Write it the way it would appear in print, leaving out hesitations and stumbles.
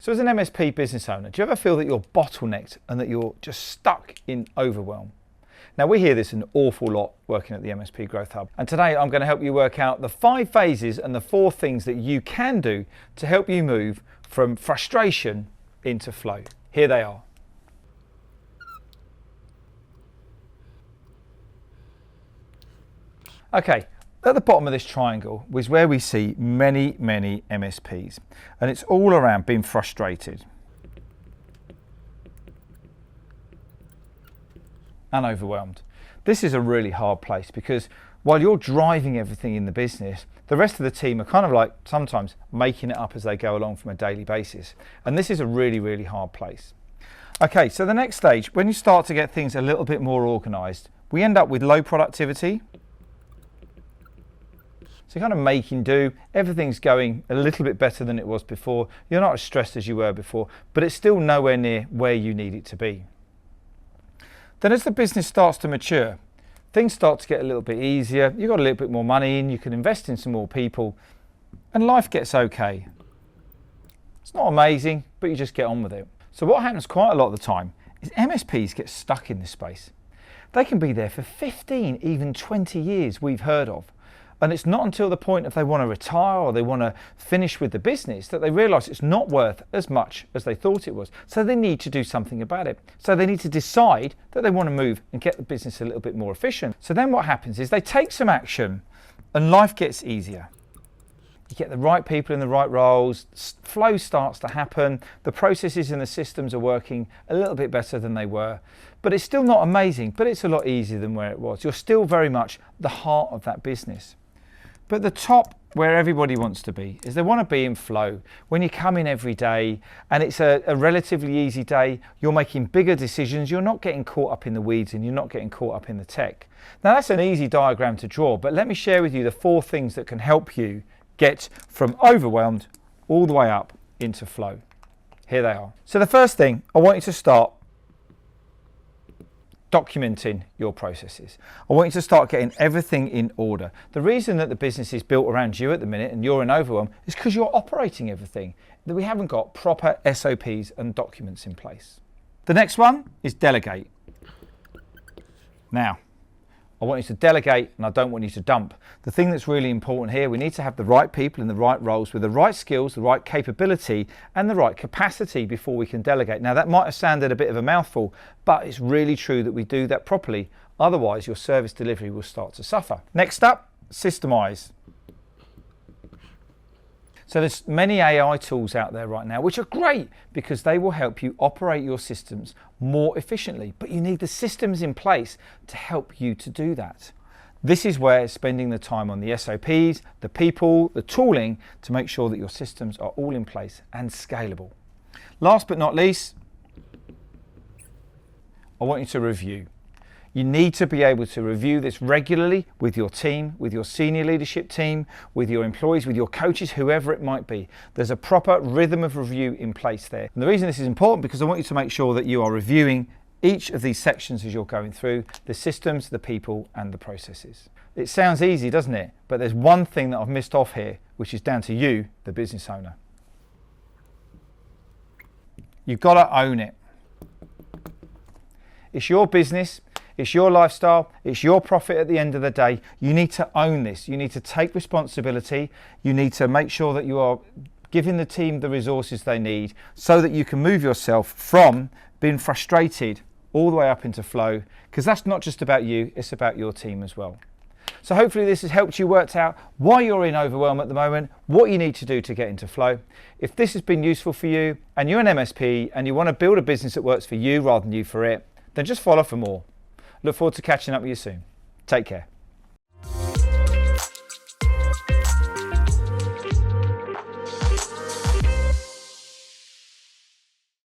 So as an MSP business owner, do you ever feel that you're bottlenecked and that you're just stuck in overwhelm? Now we hear this an awful lot working at the MSP Growth Hub. And today I'm going to help you work out the 5 phases and the 4 things that you can do to help you move from frustration into flow. Here they are. Okay. At the bottom of this triangle is where we see many MSPs, and it's all around being frustrated and overwhelmed. This is a really hard place because while you're driving everything in the business, the rest of the team are kind of like sometimes making it up as they go along from a daily basis. And this is a really hard place. Okay, so the next stage, when you start to get things a little bit more organized, we end up with low productivity. So kind of making do, everything's going a little bit better than it was before. You're not as stressed as you were before, but it's still nowhere near where you need it to be. Then as the business starts to mature, things start to get a little bit easier. You've got a little bit more money in, you can invest in some more people, and life gets okay. It's not amazing, but you just get on with it. So what happens quite a lot of the time is MSPs get stuck in this space. They can be there for 15, even 20 years we've heard of. And it's not until the point if they want to retire or they want to finish with the business that they realise it's not worth as much as they thought it was. So they need to do something about it. So they need to decide that they want to move and get the business a little bit more efficient. So then what happens is they take some action and life gets easier. You get the right people in the right roles, flow starts to happen, the processes and the systems are working a little bit better than they were. But it's still not amazing, but it's a lot easier than where it was. You're still very much the heart of that business. But the top, where everybody wants to be, is they want to be in flow. When you come in every day and it's a relatively easy day, you're making bigger decisions, you're not getting caught up in the weeds and you're not getting caught up in the tech. Now that's an easy diagram to draw, but let me share with you the 4 things that can help you get from overwhelmed all the way up into flow. Here they are. So the first thing, I want you to start documenting your processes. I want you to start getting everything in order. The reason that the business is built around you at the minute and you're in overwhelm is because you're operating everything, that we haven't got proper SOPs and documents in place. The next one is delegate. Now, I want you to delegate and I don't want you to dump. The thing that's really important here, we need to have the right people in the right roles with the right skills, the right capability and the right capacity before we can delegate. Now that might have sounded a bit of a mouthful, but it's really true that we do that properly. Otherwise your service delivery will start to suffer. Next up, systemize. So there's many AI tools out there right now, which are great because they will help you operate your systems more efficiently, but you need the systems in place to help you to do that. This is where spending the time on the SOPs, the people, the tooling to make sure that your systems are all in place and scalable. Last but not least, I want you to review. You need to be able to review this regularly with your team, with your senior leadership team, with your employees, with your coaches, whoever it might be. There's a proper rhythm of review in place there. And the reason this is important because I want you to make sure that you are reviewing each of these sections as you're going through, the systems, the people and the processes. It sounds easy, doesn't it? But there's one thing that I've missed off here, which is down to you, the business owner. You've got to own it. It's your business. It's your lifestyle, it's your profit at the end of the day. You need to own this. You need to take responsibility. You need to make sure that you are giving the team the resources they need so that you can move yourself from being frustrated all the way up into flow, because that's not just about you, it's about your team as well. So hopefully this has helped you work out why you're in overwhelm at the moment, what you need to do to get into flow. If this has been useful for you and you're an MSP and you want to build a business that works for you rather than you for it, then just follow for more. Look forward to catching up with you soon. Take care.